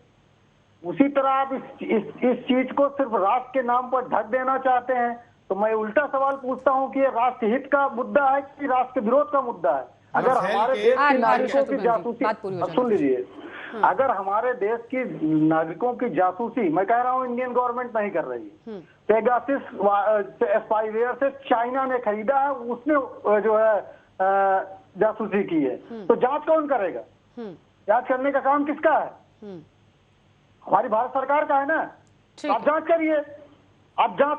उसी तरह आप इस चीज को सिर्फ राष्ट्र के नाम पर ढक देना चाहते हैं, तो मैं उल्टा सवाल पूछता हूं कि ये राष्ट्र हित का मुद्दा है कि राष्ट्र के विरोध का मुद्दा है? अगर हमारे देश के नागरिकों की जासूसी, सुन लीजिए, अगर हमारे देश की नागरिकों की जासूसी, मैं कह रहा हूं इंडियन गवर्नमेंट नहीं कर रही है, पेगासिस स्पाईवेयर से चाइना ने खरीदा है, उसने जो है जासूसी की है, तो जांच कौन करेगा? जांच करने का काम किसका है? हमारी भारत सरकार का है ना। आप जांच करिए, आप जांच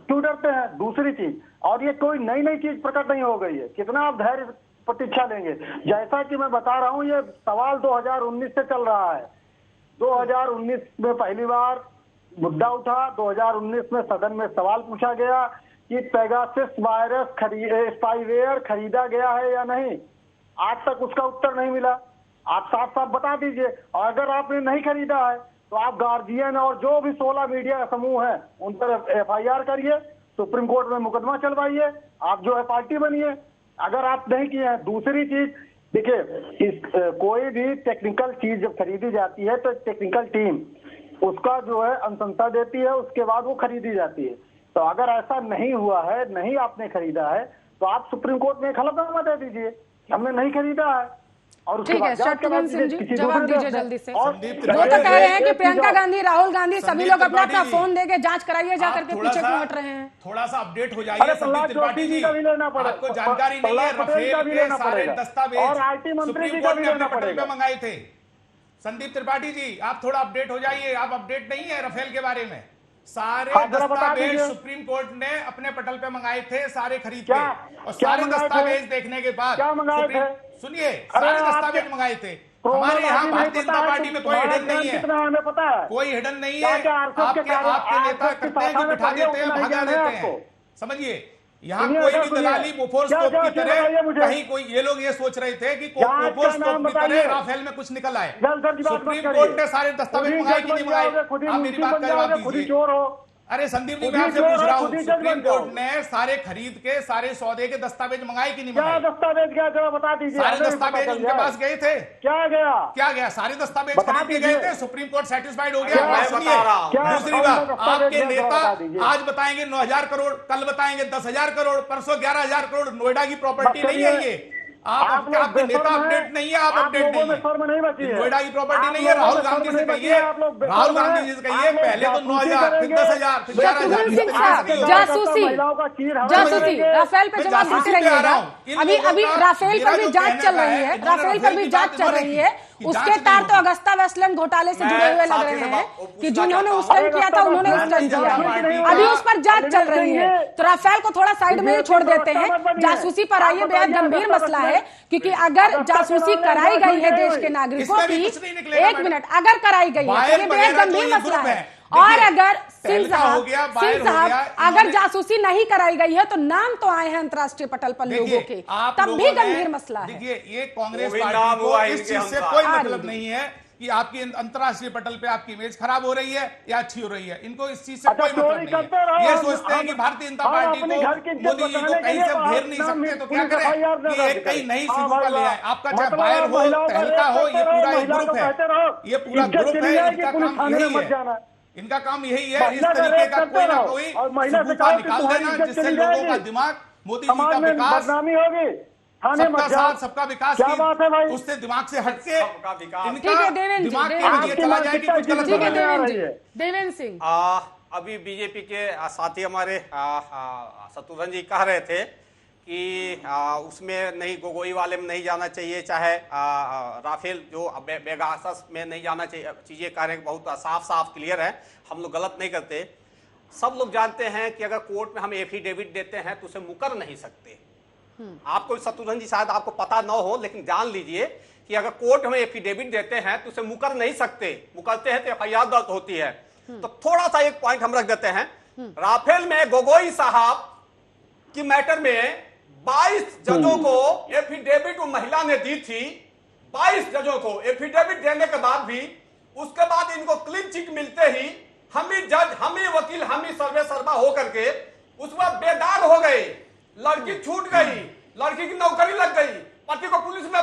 क्यों डरते हैं? दूसरी चीज, और ये कोई नई नई चीज प्रकट नहीं हो गई है, कितना आप धैर्य प्रतीक्षा लेंगे? जैसा कि मैं बता रहा हूं, ये सवाल 2019 से चल रहा है। 2019 में पहली बार मुद्दा उठा, 2019 में सदन में सवाल पूछा गया कि पेगासस वायरस स्पाईवेयर खरीदा गया है या नहीं। आज तक उसका उत्तर नहीं मिला। आप साफ साफ बता दीजिए, और अगर आपने नहीं खरीदा है तो आप गार्जियन और जो भी 16 मीडिया समूह है उन पर FIR करिए, सुप्रीम कोर्ट में मुकदमा चलवाइए, आप जो है पार्टी बनिए, अगर आप नहीं किए हैं। दूसरी चीज देखिए, कोई भी टेक्निकल चीज जब खरीदी जाती है तो टेक्निकल टीम उसका जो है अनुशंसा देती है, उसके बाद वो खरीदी जाती है। तो अगर ऐसा नहीं हुआ है, नहीं आपने खरीदा है, तो आप सुप्रीम कोर्ट में हलफनामा दे दीजिए कि हमने नहीं खरीदा है। और ठीक है, शत्रुघ्न सिंह जी जवाब दीजिए जल्दी से। वो तो कह रहे हैं कि प्रियंका गांधी, राहुल गांधी सभी लोग अपना अपना फोन देके जांच कराइए, जाकर के पीछे क्यों हट रहे हैं? थोड़ा सा अपडेट हो जाइए संदीप त्रिपाठी जी, आपको जानकारी नहीं है राफेल के सारे दस्तावेज और IT मंत्री जी का भी लेना पड़ेगा। मंगाए थे। संदीप त्रिपाठी जी, आप थोड़ा अपडेट हो जाइए, आप अपडेट नहीं है राफेल के बारे में। सारे दस्तावेज सुप्रीम कोर्ट ने अपने पटल पे मंगाए थे, सारे खरीद के, और सारे दस्तावेज देखने के बाद सुनिए, सारे दस्तावेज मंगाए थे। हमारे यहाँ भारतीय जनता पार्टी में कोई हिडन नहीं है, हमें पता है, कोई हिडन नहीं है। आपके नेता करते हैं कि बिठा देते हैं, भगा देते हैं। समझिए, यहाँ कोई भी दलाली बोफोर्स की तरह कहीं कोई, ये लोग ये सोच रहे थे कि बोफोर्स की तरह राफेल में कुछ निकल आए। सुप्रीम कोर्ट ने सारे दस्तावेज मंगाए कि नहीं मंगाए? आप मेरी बात करवा दीजिए। अरे संदीप जी, मैं आपसे पूछ रहा हूँ, सुप्रीम कोर्ट ने सारे खरीद के सारे सौदे के दस्तावेज मंगाए कि नहीं मंगाए? दस्तावेज क्या, जरा बता दीजिए। सारे दस्तावेज उनके पास गए थे? क्या गया? क्या गया? सारे दस्तावेज खरीद के गए थे, सुप्रीम कोर्ट सेटिस्फाइड हो गया। सुनिए, दूसरी बात, आपके नेता आज बताएंगे 9,000 करोड़, कल बताएंगे 10,000 करोड़, परसों 11,000 करोड़। नोएडा की प्रॉपर्टी नहीं है ये। आपके नेता अपडेट नहीं है, आप अपडेट नहीं है। नोएडा की प्रॉपर्टी नहीं है। राहुल गांधी से कहिए, राहुल गांधी जी से कहिए, पहले तो 9,000, फिर 10,000, फिर 11,000। जासूसी राफेल पे जवाब देते रहिएगा। अभी राफेल पर भी जांच चल रही है, राफेल पर भी जांच चल रही है। उसके तार तो अगस्ता वेस्टलैंड घोटाले से जुड़े हुए लग रहे हैं कि जिन्होंने उस टाइम किया था उन्होंने उस टाइम किया। अभी उस पर जांच चल रही है, तो राफेल को थोड़ा साइड में ही छोड़ देते हैं। जासूसी पर आइए, बेहद गंभीर मसला है, क्योंकि अगर जासूसी कराई गई है देश के नागरिकों की, एक मिनट, अगर कराई गई है तो ये बेहद गंभीर मसला है। और अगर सिंह साहब अगर जासूसी नहीं कराई गई है तो नाम तो आए हैं अंतर्राष्ट्रीय पटल पर लोगों के, तब भी गंभीर मसला है। देखिए, ये कांग्रेस पार्टी को इस चीज से कोई मतलब नहीं है कि आपकी अंतर्राष्ट्रीय पटल पे आपकी इमेज खराब हो रही है या अच्छी हो रही है। इनको इस चीज से कोई मतलब नहीं है। ये सोचते हैं कि भारतीय जनता पार्टी को, मोदी जी को कहीं से घेर नहीं सकते, तो क्या करें कि एक कहीं नई सिंधु का ले आए। आपका चाहे बायर हो, तहलका हो, ये पूरा एक ग्रुप है, ये पूरा ग्रुप है। इनका काम यही है, इनका काम यही है, इस तरीके का कोई ना कोई सबूत निकाल देना जिससे लोगों का दिमाग, मोदी जी का विकास, सबका साथ, सबका विकास की उससे दिमाग से हटके इनका दिमाग के लिए चला जाए कि कुछ गलत देवेंद्र सिंह, अभी बीजेपी के साथी हमारे शत्रुघ्न जी कह रहे थे कि उसमें नहीं, गोगोई वाले में नहीं जाना चाहिए, चाहे राफेल जो पेगासस में नहीं जाना चाहिए। चीजें कह रहे हैं बहुत साफ साफ क्लियर है, हम लोग गलत नहीं करते। सब लोग जानते हैं कि अगर कोर्ट में हम एफिडेविट देते हैं तो उसे मुकर नहीं सकते। आपको शत्रुघ्न जी शायद आपको पता न हो, लेकिन जान लीजिए कि अगर कोर्ट में एफिडेविट देते हैं तो उसे मुकर नहीं सकते। मुकरते हैं तो FIR दर्ज होती है। तो थोड़ा सा एक पॉइंट हम रख देते हैं, राफेल में गोगोई साहब की मैटर में 22 जजों को एफिडेविट महिला ने दी थी। 22 जजों को एफिडेविट देने के बाद भी उसके बाद इनको क्लीन चिट मिलते ही हम ही जज, हम ही वकील, हम ही सर्वे सर्वा होकर के उस वक्त बेदाग हो गए। लड़की छूट गई, लड़की की नौकरी लग गई, पति को पुलिस में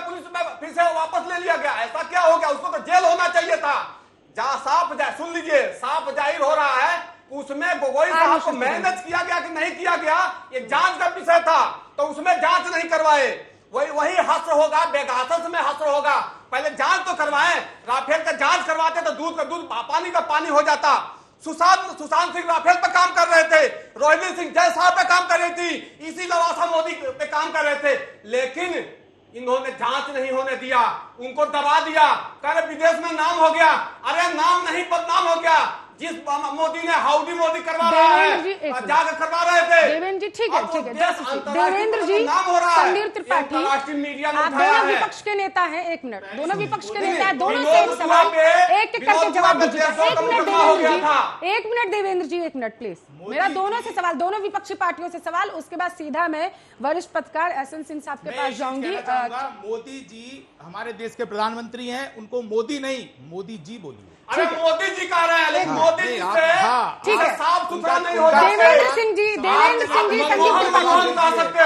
फिर से वापस ले लिया गया। ऐसा क्या हो गया? उसको तो जेल होना चाहिए था। जहां साफ सुन लीजिए, साफ जाहिर हो रहा है उसमें गोगोई साहब को मैनेज किया गया कि नहीं किया गया, ये जांच का विषय था, तो उसमें जांच नहीं करवाए। वही हस्र होगा, बेगासस में हस्र होगा। पहले जांच तो करवाएं। राफेल का जांच करवाते तो दूध का दूध, पानी का पानी हो जाता। सुशांत सिंह राफेल पे काम कर रहे थे, रोहिणी सिंह जय साहब पे काम कर रही थी, इसी लवासा मोदी पे काम कर रहे थे, लेकिन इन्होंने जांच नहीं होने दिया, उनको दबा दिया। कह रहे विदेश में नाम हो गया। अरे नाम नहीं, बदनाम हो गया। जिस मोदी ने हाउडी मोदी करवा रहा है, जाकर करवा रहे थे। देवेंद्र जी ठीक है, ठीक है। देवेंद्र जी, संदीप त्रिपाठी, आप दोनों विपक्ष के नेता हैं। 1 मिनट, दोनों विपक्ष के नेता हैं, दोनों से एक सवाल एक एक करके जवाब दीजिए। 1 minute Devendra ji, 1 minute Devendra ji, 1 minute please. मेरा दोनों से सवाल, दोनों विपक्षी पार्टियों से सवाल, उसके बाद सीधा मैं वरिष्ठ पत्रकार एसएन सिंह साहब के पास जाऊंगी। मोदी जी हमारे देश के प्रधानमंत्री हैं, उनको मोदी नहीं मोदी जी बोलिए। अरे मोदी जी कह रहे हैं, लेकिन मोदी जी से ठीक है, साफ सुथरा नहीं हो जाता। देवेंद्र सिंह जी, संदीप त्रिपाठी,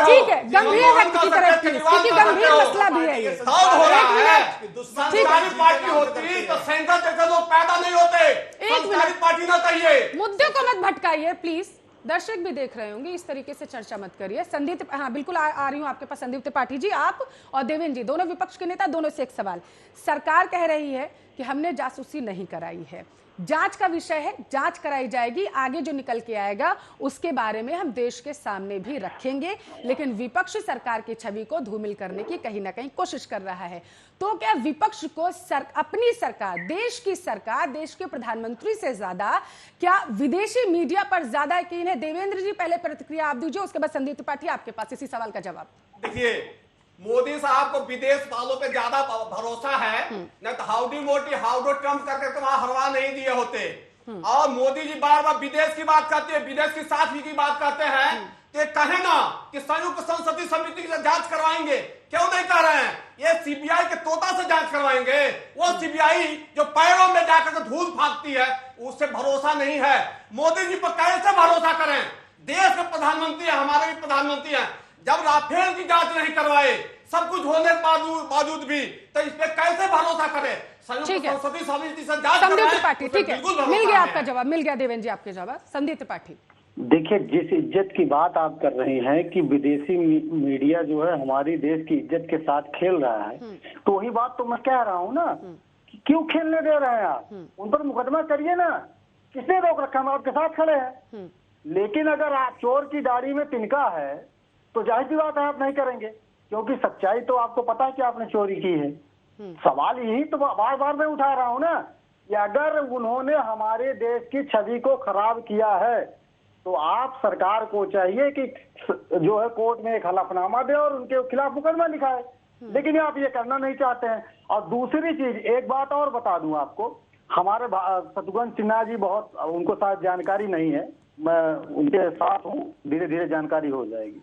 ठीक है, गंभीर व्यक्ति की तरफ से, क्योंकि गंभीर मसला भी है ये। सरकारी पार्टी होती तो सेंटर जैसे लोग पैदा नहीं होते। सरकारी पार्टी ना चाहिए। मुद्दे को मत भटकाइए प्लीज, दर्शक भी देख रहे होंगे, इस तरीके से चर्चा मत करिए। संदीप, हाँ बिल्कुल आ रही हूँ आपके पास। संदीप त्रिपाठी जी, आप और देवेंद्र जी, दोनों विपक्ष के नेता, दोनों से एक सवाल। सरकार कह रही है कि हमने जासूसी नहीं कराई है, जांच का विषय है, जांच कराई जाएगी, आगे जो निकल के आएगा उसके बारे में हम देश के सामने भी रखेंगे। लेकिन विपक्ष सरकार की छवि को धूमिल करने की कहीं ना कहीं कोशिश कर रहा है। तो क्या विपक्ष को अपनी सरकार, देश की सरकार, देश के प्रधानमंत्री से ज्यादा क्या विदेशी मीडिया पर ज्यादा यकीन है? देवेंद्र जी पहले प्रतिक्रिया आप दीजिए, उसके बाद संदीप त्रिपाठी आपके पास इसी सवाल का जवाब। देखिए, मोदी साहब को विदेश वालों पे ज्यादा भरोसा है, नहीं तो हाउडी मोदी हाउडो ट्रम्प करके तो वहां हरवा नहीं दिए होते। और मोदी जी बार बार विदेश की बात करते हैं, विदेश की साथी की बात करते हैं, तो कहे ना कि संयुक्त संसदीय समिति की जांच करवाएंगे। क्यों नहीं कर रहे हैं? ये सीबीआई के तोता से जांच करवाएंगे। वो सीबीआई जो पैरों में जाकर धूल फांकती है, उससे भरोसा नहीं है। मोदी जी पर कैसे भरोसा करें? देश के प्रधानमंत्री है, हमारे भी प्रधानमंत्री हैं। जब राफेल की जांच नहीं करवाए, सब कुछ होने के बावजूद भी, तो इस पे कैसे भरोसा करें? संयुक्त संसदीय समिति से जांच संदीप त्रिपाठी, ठीक है, मिल गया आपका जवाब, मिल गया देवेंद्र जी आपके जवाब। संदीप त्रिपाठी, देखिए, जिस इज्जत की बात आप कर रहे हैं कि विदेशी मीडिया जो है हमारी देश की इज्जत के साथ खेल रहा है, तो वही बात तो मैं कह रहा हूँ ना, कि क्यों खेलने दे रहे हैं आप? उन पर मुकदमा करिए ना, किसने रोक रखा? हम आपके साथ खड़े हैं। लेकिन अगर आप चोर की दाढ़ी में तिनका है तो जाहिर सी बात है आप नहीं करेंगे, क्योंकि सच्चाई तो आपको पता है कि आपने चोरी की है। सवाल यही तो बार बार मैं उठा रहा हूँ ना, कि अगर उन्होंने हमारे देश की छवि को खराब किया है तो आप सरकार को चाहिए कि जो है कोर्ट में एक हलफनामा दे और उनके खिलाफ मुकदमा लिखाए। लेकिन आप ये करना नहीं चाहते हैं। और दूसरी चीज, एक बात और बता दूं आपको, हमारे शत्रुघ्न सिन्हा जी, बहुत उनको शायद जानकारी नहीं है, मैं उनके साथ हूँ, धीरे धीरे जानकारी हो जाएगी।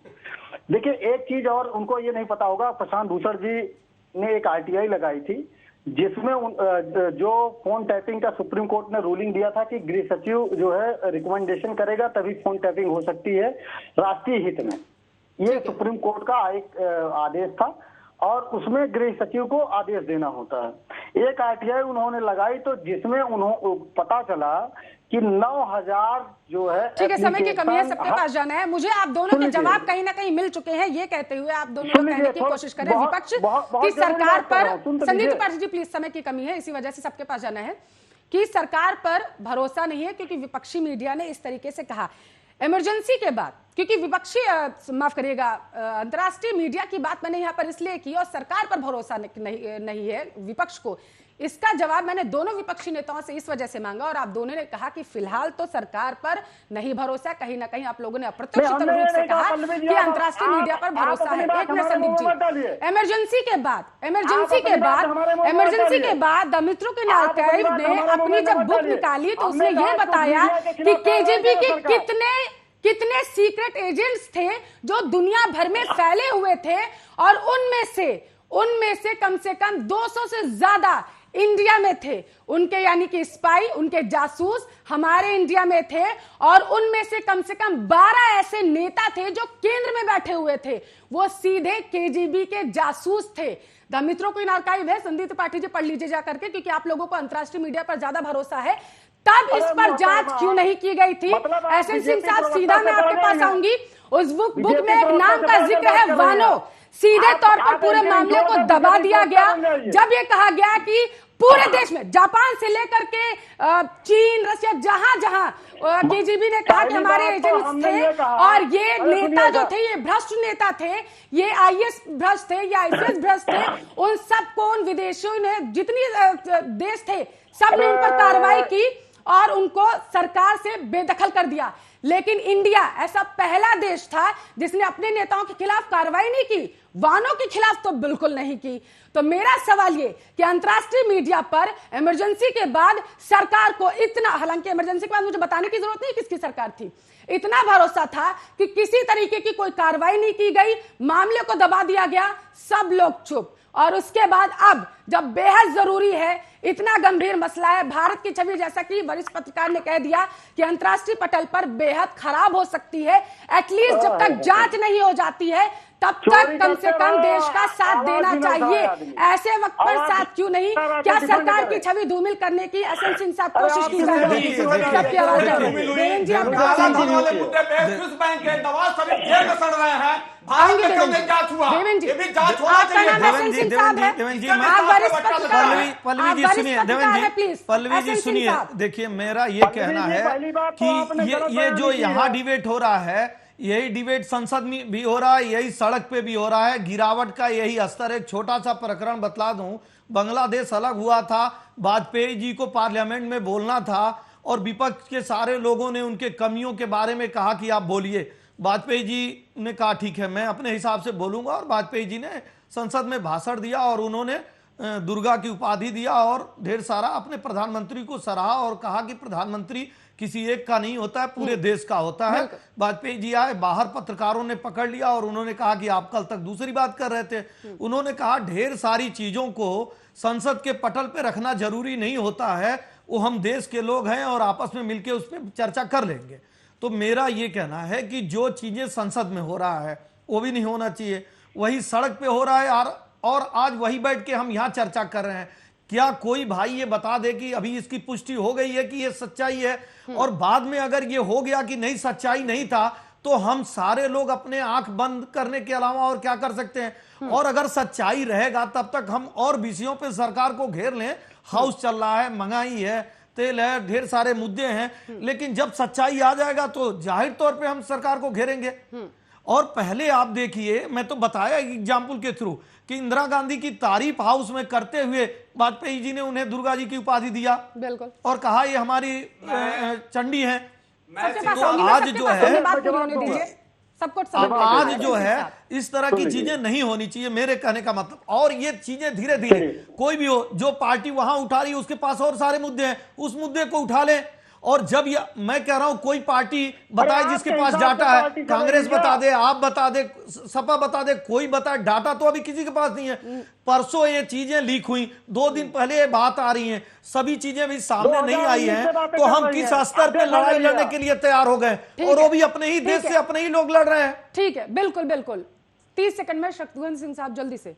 देखिए, एक चीज और उनको ये नहीं पता होगा, प्रशांत भूषण जी ने एक आरटीआई लगाई थी, जिसमें जो फोन टैपिंग का सुप्रीम कोर्ट ने रूलिंग दिया था कि गृह सचिव जो है रिकमेंडेशन करेगा तभी फोन टैपिंग हो सकती है राष्ट्रीय हित में। ये सुप्रीम कोर्ट का एक आदेश था और उसमें गृह सचिव को आदेश देना होता है। एक आरटीआई उन्होंने लगाई, तो जिसमें उन्होंने पता चला कि 9000 जो है, ठीक है, समय की कमी है, सबके पास जाना है। मुझे आप दोनों के जवाब कहीं ना कहीं मिल चुके हैं, ये कहते हुए आप दोनों लोग कहने की कोशिश करें विपक्ष की सरकार पर। संदीप त्रिपाठी जी प्लीज, समय की कमी है, इसी वजह से सबके पास जाना है, कि सरकार पर भरोसा नहीं है क्योंकि विपक्षी मीडिया ने इस तरीके से कहा। इमरजेंसी के बाद, क्योंकि विपक्षी माफ करिएगा, अंतर्राष्ट्रीय मीडिया की बात मैंने यहाँ पर इसलिए की और सरकार पर भरोसा नहीं है विपक्ष को, इसका जवाब मैंने दोनों विपक्षी नेताओं से इस वजह से मांगा और आप दोनों ने कहा कि फिलहाल तो सरकार पर नहीं भरोसा। कहीं ना कहीं आप लोगों ने अप्रत्यक्ष रूप से कहा कि अंतर्राष्ट्रीय मीडिया पर भरोसा है। एक मिनट संदीप जी, इमरजेंसी के बाद द मित्रों के आर्काइव ने अपनी जब बुक निकाली तो उसने ये बताया कि केजीबी के कितने सीक्रेट एजेंट्स थे जो दुनिया भर में फैले हुए थे, और उनमें से कम 200 से ज्यादा इंडिया में थे। उनके यानी कि स्पाई, उनके जासूस हमारे इंडिया में थे, और उनमें से कम 12 ऐसे नेता थे जो केंद्र में बैठे हुए थे, वो सीधे केजीबी के जासूस थे। द मित्रों को इन आर्काइव है, संदीप त्रिपाठी जी पढ़ लीजिए जाकर के, क्योंकि आप लोगों को अंतर्राष्ट्रीय मीडिया पर ज्यादा भरोसा है। तब इस पर जांच क्यों नहीं की गई थी? एसएन सिंह साहब, सीधा मैं आपके पास आऊंगी। उस बुक में एक नाम का जिक्र है, वानो। सीधे तौर पर पूरे मामले को दबा दिया गया जब ये कहा गया कि पूरे देश में, जापान से लेकर के चीन, रशिया, जहां जहां केजीबी ने कहा कि हमारे एजेंट्स थे, और ये नेता जो थे, ये भ्रष्ट नेता थे, ये आईएएस भ्रष्ट थे, ये आईपीएस भ्रष्ट थे, उन सबको, उन विदेशियों ने, जितनी देश थे, सबने उन पर कार्रवाई की और उनको सरकार से बेदखल कर दिया। लेकिन इंडिया ऐसा पहला देश था जिसने अपने नेताओं के खिलाफ कार्रवाई नहीं की, वानों के खिलाफ तो बिल्कुल नहीं की। तो मेरा सवाल ये कि अंतर्राष्ट्रीय मीडिया पर इमरजेंसी के बाद सरकार को इतना, हालांकि इमरजेंसी के बाद मुझे बताने की जरूरत नहीं किसकी सरकार थी, इतना भरोसा था कि किसी तरीके की कोई कार्रवाई नहीं की गई, मामले को दबा दिया गया, सब लोग चुप। और उसके बाद अब जब बेहद जरूरी है, इतना गंभीर मसला है, भारत की छवि, जैसा कि वरिष्ठ पत्रकार ने कह दिया कि अंतर्राष्ट्रीय पटल पर बेहद खराब हो सकती है, एटलीस्ट जब तक जांच नहीं हो जाती है तब तक कम से कम देश का साथ देना चाहिए। ऐसे वक्त पर साथ क्यों नहीं? क्या सरकार की छवि धूमिल करने की एसएन सिंह साहब कोशिश की जा रही है? सबकी आवाज है। देवेंद्र जी, आप पल्लवी जी सुनिए, देखिए मेरा ये कहना है कि ये जो यहाँ डिबेट हो रहा है, यही डिबेट संसद में भी हो रहा है, यही सड़क पे भी हो रहा है, गिरावट का यही स्तर। एक छोटा सा प्रकरण बतला दूं, बांग्लादेश अलग हुआ था, वाजपेयी जी को पार्लियामेंट में बोलना था और विपक्ष के सारे लोगों ने उनके कमियों के बारे में कहा कि आप बोलिए। वाजपेयी जी ने कहा ठीक है, मैं अपने हिसाब से बोलूंगा, और वाजपेयी जी ने संसद में भाषण दिया और उन्होंने दुर्गा की उपाधि दिया और ढेर सारा अपने प्रधानमंत्री को सराहा और कहा कि प्रधानमंत्री किसी एक का नहीं होता है, पूरे देश का होता है। वाजपेयी जी आए, बाहर पत्रकारों ने पकड़ लिया और उन्होंने कहा कि आप कल तक दूसरी बात कर रहे थे। उन्होंने कहा ढेर सारी चीजों को संसद के पटल पे रखना जरूरी नहीं होता है, वो हम देश के लोग हैं और आपस में मिलकर उस पर चर्चा कर लेंगे। तो मेरा ये कहना है कि जो चीजें संसद में हो रहा है वो भी नहीं होना चाहिए, वही सड़क पे हो रहा है और आज वही बैठ के हम यहाँ चर्चा कर रहे हैं। क्या कोई भाई ये बता दे कि अभी इसकी पुष्टि हो गई है कि ये सच्चाई है, और बाद में अगर ये हो गया कि नहीं, सच्चाई नहीं था, तो हम सारे लोग अपने आंख बंद करने के अलावा और क्या कर सकते हैं? और अगर सच्चाई रहेगा तब तक हम और विषयों पे सरकार को घेर लें। हाउस चल रहा है, महंगाई है, तेल है, ढेर सारे मुद्दे हैं, लेकिन जब सच्चाई आ जाएगा तो जाहिर तौर पे हम सरकार को घेरेंगे। और पहले आप देखिए, मैं तो बताया एग्जाम्पल के थ्रू कि इंदिरा गांधी की तारीफ हाउस में करते हुए वाजपेयी जी ने उन्हें दुर्गा जी की उपाधि दिया, बिल्कुल, और कहा ये हमारी चंडी है। तो आज जो है, आज जो है इस तरह की चीजें नहीं होनी चाहिए, मेरे कहने का मतलब। और ये चीजें धीरे धीरे कोई भी हो, जो पार्टी वहां उठा रही है उसके पास और सारे मुद्दे हैं, उस मुद्दे को उठा ले। और जब मैं कह रहा हूं कोई पार्टी बताए जिसके पास डाटा है, कांग्रेस बता दे, आप बता दे, सपा बता दे, कोई बताए, डाटा तो अभी किसी के पास नहीं है। परसों ये चीजें लीक हुई, 2 दिन पहले ये बात आ रही है, सभी चीजें भी सामने नहीं आई हैं, तो हम किस स्तर पे लड़ाई लड़ने के लिए तैयार हो गए, और वो भी अपने ही देश से अपने ही लोग लड़ रहे हैं। ठीक है, बिल्कुल बिल्कुल। 30 सेकंड में शक्तिवंत सिंह साहब जल्दी से।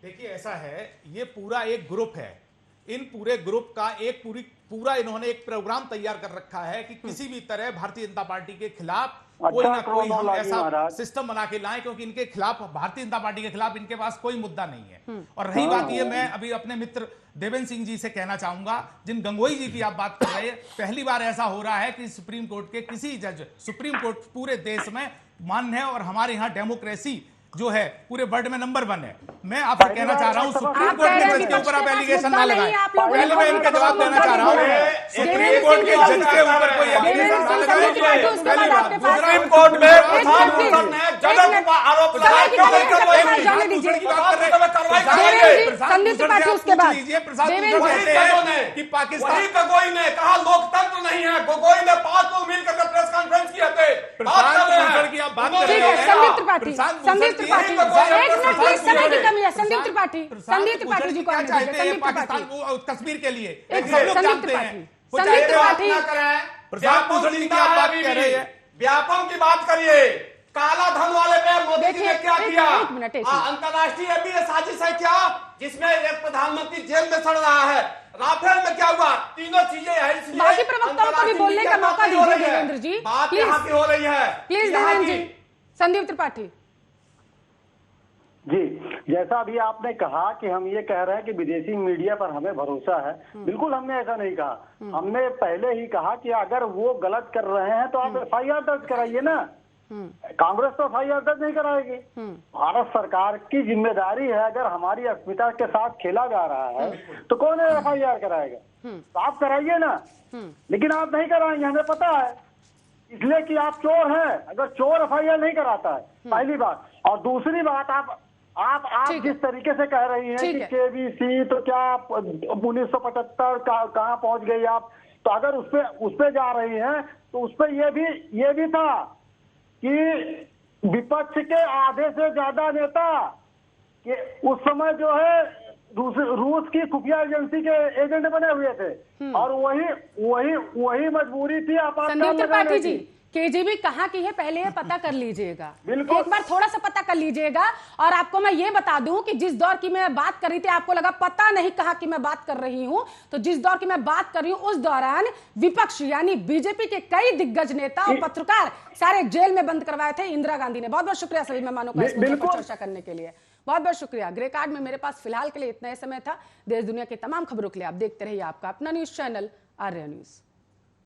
देखिए ऐसा है, ये पूरा एक ग्रुप है, इन पूरे ग्रुप का एक पूरा इन्होंने एक प्रोग्राम तैयार कर रखा है कि किसी भी तरह भारतीय जनता पार्टी के खिलाफ कोई ना कोई हम ऐसा सिस्टम बना के लाएं, क्योंकि इनके खिलाफ, भारतीय जनता पार्टी के खिलाफ इनके पास कोई मुद्दा नहीं है। और रही बात ये, मैं अभी अपने मित्र देवेंद्र सिंह जी से कहना चाहूंगा, जिन गंगोई जी की आप बात कर रहे हैं, पहली बार ऐसा हो रहा है कि सुप्रीम कोर्ट के किसी जज, सुप्रीम कोर्ट पूरे देश में मान्य है और हमारे यहाँ डेमोक्रेसी जो है पूरे वर्ल्ड में नंबर 1 है। मैं आपसे कहना चाह रहा हूं, सुप्रीम कोर्ट के जज के ऊपर आप एलिगेशन ना लगाएं। पहले मैं इनका जवाब देना चाह रहा हूं, सुप्रीम कोर्ट के जज के ऊपर कोई एलिगेशन ना लगाएं। पहली बात, सुप्रीम कोर्ट में प्रधानमंत्री ने जज पर आरोप लगाया, क्यों दूसरे की बात कर रहे हैं? देवेंद्र जी, संदीप त्रिपाठी उसके बाद देवेंद्र जी। कि पाकिस्तान वही गोगोई ने कहा लोकतंत्र नहीं है। गोगोई ने 5 लोग मिलकर प्रेस कॉन्फ्रेंस किए थे। ठीक है, संदीप त्रिपाठी, संदीप त्रिपाठी, एक मिनट प्लीज, समय की कमी है। संदीप त्रिपाठी जी को आने दीजिए। संदीप त्रिपाठी, कश्मीर के लिए संदीप त्रिपाठी, संदीप त्रिपाठी, प्रशांत भूषण जी की आप बात कर रहे हैं, व्यापम की बात करिए। काला धन वाले पे मोदी जी ने क्या किया? एक मिनट। अंतरराष्ट्रीय भी ये साजिश है क्या, जिसमें एक प्रधानमंत्री जेल में सड़ रहा है? राफेल में क्या हुआ? तीनों चीजें है, इसलिए बाकी प्रवक्ताओं को भी बोलने का मौका दीजिए देवेंद्र जी, बात यहाँ की हो रही है प्लीज। देवेंद्र जी, संदीप त्रिपाठी जी, जैसा अभी आपने कहा कि हम ये कह रहे हैं कि विदेशी मीडिया पर हमें भरोसा है, बिल्कुल हमने ऐसा नहीं कहा। हमने पहले ही कहा कि अगर वो गलत कर रहे हैं तो आप एफआईआर दर्ज कराइए ना। कांग्रेस तो एफआईआर दर्ज नहीं कराएगी। भारत सरकार की जिम्मेदारी है, अगर हमारी अस्मिता के साथ खेला जा रहा है तो कौन एफआईआर कराएगा? तो आप कराइए ना, लेकिन आप नहीं कराएंगे, हमें पता है, इसलिए कि आप चोर हैं। अगर चोर एफआईआर नहीं कराता है, पहली बात। और दूसरी बात, आप जिस तरीके से कह रही हैं कि केबीसी तो क्या 1975 कहाँ पहुंच गई आप, तो अगर उस पे जा रही हैं तो उस पे ये भी था कि विपक्ष के आधे से ज्यादा नेता कि उस समय जो है रूस की खुफिया एजेंसी के एजेंट बने हुए थे, और वही मजबूरी थी आपातकाल लगाने की। केजीबी कहाँ की है पहले ये पता कर लीजिएगा, एक बार थोड़ा सा पता कर लीजिएगा। और आपको मैं ये बता दूं कि जिस दौर की मैं बात कर रही थी, आपको लगा पता नहीं कहा कि मैं बात कर रही हूं, तो जिस दौर की मैं बात कर रही हूं उस दौरान विपक्ष यानी बीजेपी के कई दिग्गज नेता और पत्रकार सारे जेल में बंद करवाए थे इंदिरा गांधी ने। बहुत बहुत शुक्रिया सभी मेहमानों का इस मुद्दे पर चर्चा करने के लिए, बहुत बहुत शुक्रिया। ग्रे कार्ड में मेरे पास फिलहाल के लिए इतना ही समय था। देश दुनिया की तमाम खबरों के लिए आप देखते रहिए आपका अपना न्यूज चैनल आर्या न्यूज।